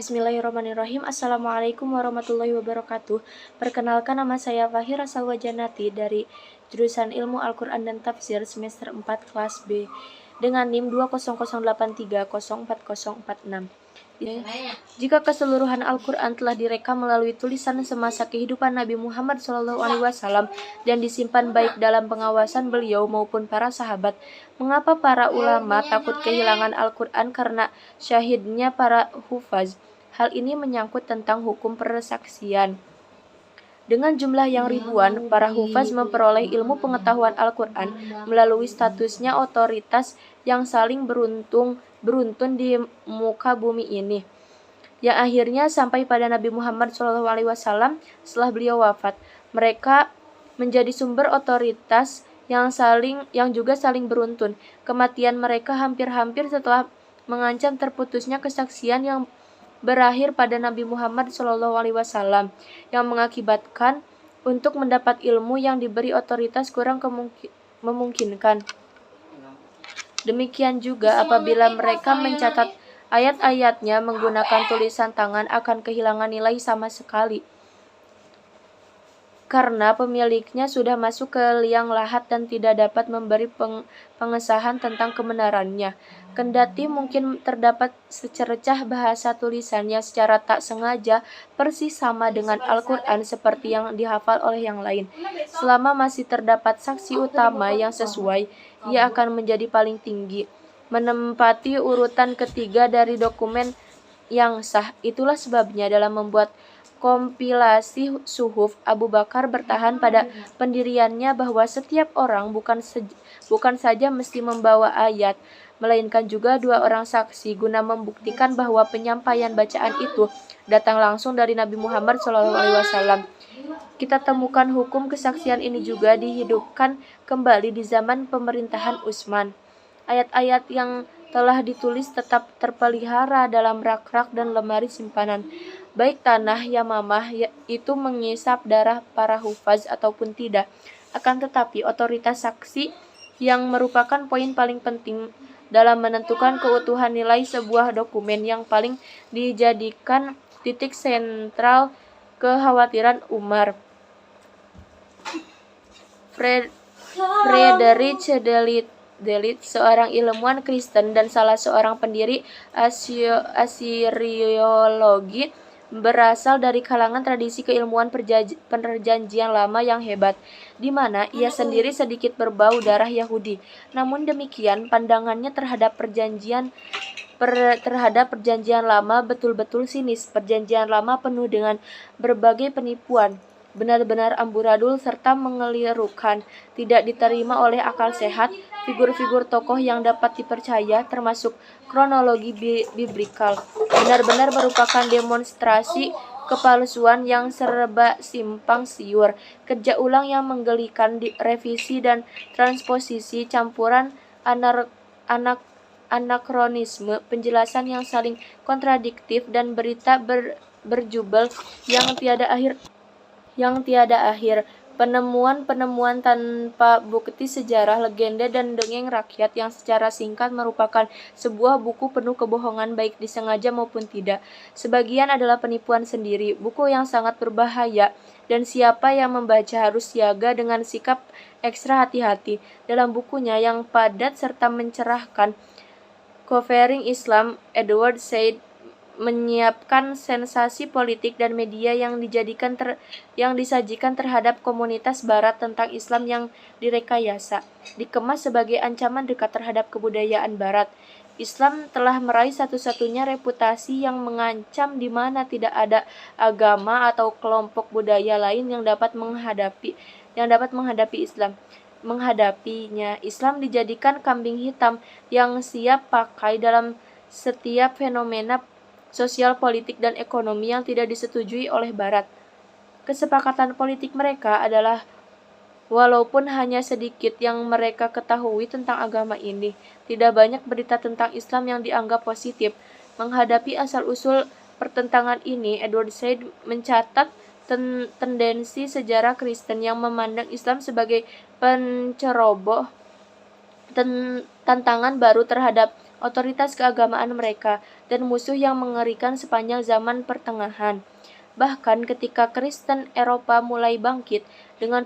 Bismillahirrahmanirrahim. Assalamualaikum warahmatullahi wabarakatuh. Perkenalkan, nama saya Fahira Salwajanati dari jurusan Ilmu Al-Quran dan Tafsir semester 4 kelas B dengan NIM 20083040046. Jika keseluruhan Al-Quran telah direkam melalui tulisan semasa kehidupan Nabi Muhammad SAW dan disimpan baik dalam pengawasan beliau maupun para sahabat, mengapa para ulama takut kehilangan Al-Quran karena syahidnya para hufaz? Hal ini menyangkut tentang hukum persaksian. Dengan jumlah yang ribuan, para hufaz memperoleh ilmu pengetahuan Al-Quran melalui statusnya otoritas yang saling beruntun di muka bumi ini, yang akhirnya sampai pada Nabi Muhammad SAW setelah beliau wafat. Mereka menjadi sumber otoritas yang juga saling beruntun. Kematian mereka hampir-hampir setelah mengancam terputusnya kesaksian yang berakhir pada Nabi Muhammad SAW, yang mengakibatkan untuk mendapat ilmu yang diberi otoritas kurang memungkinkan. Demikian juga apabila mereka mencatat ayat-ayatnya menggunakan tulisan tangan akan kehilangan nilai sama sekali, karena pemiliknya sudah masuk ke liang lahat dan tidak dapat memberi pengesahan tentang kebenarannya. Kendati mungkin terdapat secercah bahasa tulisan yang secara tak sengaja persis sama dengan Al-Quran seperti yang dihafal oleh yang lain, selama masih terdapat saksi utama yang sesuai, ia akan menjadi paling tinggi, menempati urutan ketiga dari dokumen yang sah. Itulah sebabnya dalam membuat kompilasi suhuf, Abu Bakar bertahan pada pendiriannya bahwa setiap orang bukan saja mesti membawa ayat, melainkan juga dua orang saksi, guna membuktikan bahwa penyampaian bacaan itu datang langsung dari Nabi Muhammad SAW. Kita temukan hukum kesaksian ini juga dihidupkan kembali di zaman pemerintahan Utsman. Ayat-ayat yang telah ditulis tetap terpelihara dalam rak-rak dan lemari simpanan, baik tanah Yamamah itu mengisap darah para hufaz ataupun tidak. Akan tetapi otoritas saksi yang merupakan poin paling penting dalam menentukan keutuhan nilai sebuah dokumen, yang paling dijadikan titik sentral kekhawatiran Umar. Friedrich Delitzsch, seorang ilmuwan Kristen dan salah seorang pendiri Assyriologi, berasal dari kalangan tradisi keilmuan Perjanjian Lama yang hebat, di mana ia sendiri sedikit berbau darah Yahudi. Namun demikian, pandangannya terhadap Perjanjian Lama betul-betul sinis. Perjanjian Lama penuh dengan berbagai penipuan, benar-benar amburadul serta mengelirukan, tidak diterima oleh akal sehat. Figur-figur tokoh yang dapat dipercaya, termasuk kronologi biblikal, benar-benar merupakan demonstrasi kepalsuan yang serba simpang siur, kerja ulang yang menggelikan, revisi dan transposisi, campuran anakronisme, penjelasan yang saling kontradiktif, dan berita berjubel yang tiada akhir. Penemuan-penemuan tanpa bukti, sejarah, legenda, dan dongeng rakyat yang secara singkat merupakan sebuah buku penuh kebohongan, baik disengaja maupun tidak. Sebagian adalah penipuan sendiri, buku yang sangat berbahaya, dan siapa yang membaca harus siaga dengan sikap ekstra hati-hati. Dalam bukunya yang padat serta mencerahkan, Covering Islam, Edward Said menyiapkan sensasi politik dan media yang disajikan terhadap komunitas Barat tentang Islam yang direkayasa, dikemas sebagai ancaman dekat terhadap kebudayaan Barat. Islam telah meraih satu-satunya reputasi yang mengancam, di mana tidak ada agama atau kelompok budaya lain yang dapat menghadapi Islam. Menghadapinya, Islam dijadikan kambing hitam yang siap pakai dalam setiap fenomena sosial, politik, dan ekonomi yang tidak disetujui oleh Barat. Kesepakatan politik mereka adalah, walaupun hanya sedikit yang mereka ketahui tentang agama ini, tidak banyak berita tentang Islam yang dianggap positif. Menghadapi asal-usul pertentangan ini, Edward Said mencatat tendensi sejarah Kristen yang memandang Islam sebagai penceroboh, tantangan baru terhadap otoritas keagamaan mereka, dan musuh yang mengerikan sepanjang zaman pertengahan. Bahkan ketika Kristen Eropa mulai bangkit dengan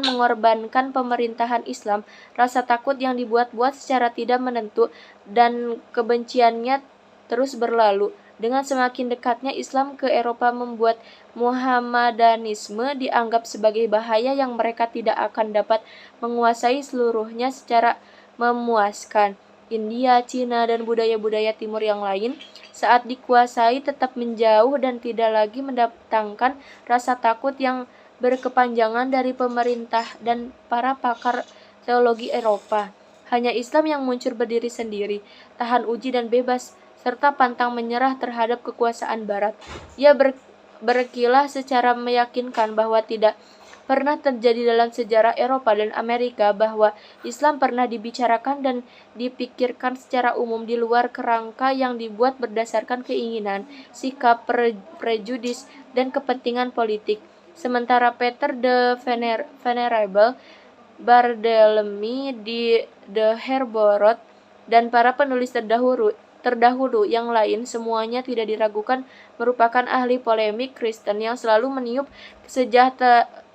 mengorbankan pemerintahan Islam, rasa takut yang dibuat-buat secara tidak menentu dan kebenciannya terus berlalu. Dengan semakin dekatnya Islam ke Eropa membuat Muhammadanisme dianggap sebagai bahaya yang mereka tidak akan dapat menguasai seluruhnya secara memuaskan. India, Cina, dan budaya-budaya timur yang lain saat dikuasai tetap menjauh dan tidak lagi mendatangkan rasa takut yang berkepanjangan dari pemerintah dan para pakar teologi Eropa. Hanya Islam yang muncul berdiri sendiri, tahan uji dan bebas, serta pantang menyerah terhadap kekuasaan Barat. Ia berkilah secara meyakinkan bahwa tidak pernah terjadi dalam sejarah Eropa dan Amerika bahwa Islam pernah dibicarakan dan dipikirkan secara umum di luar kerangka yang dibuat berdasarkan keinginan, sikap, prejudis, dan kepentingan politik. Sementara Peter the Venerable, Barthélemy de Herborot, dan para penulis terdahulu yang lain semuanya tidak diragukan merupakan ahli polemik Kristen yang selalu meniup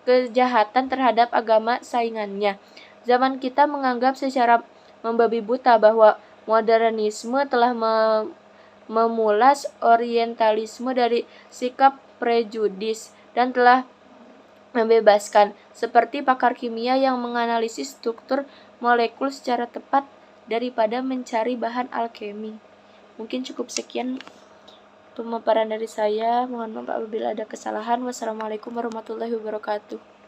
kejahatan terhadap agama saingannya. Zaman kita menganggap secara membabi buta bahwa modernisme telah memulas orientalisme dari sikap prejudis dan telah membebaskan, seperti pakar kimia yang menganalisis struktur molekul secara tepat daripada mencari bahan alkemi. Mungkin cukup sekian pemaparan dari saya. Mohon maaf apabila ada kesalahan. Wassalamualaikum warahmatullahi wabarakatuh.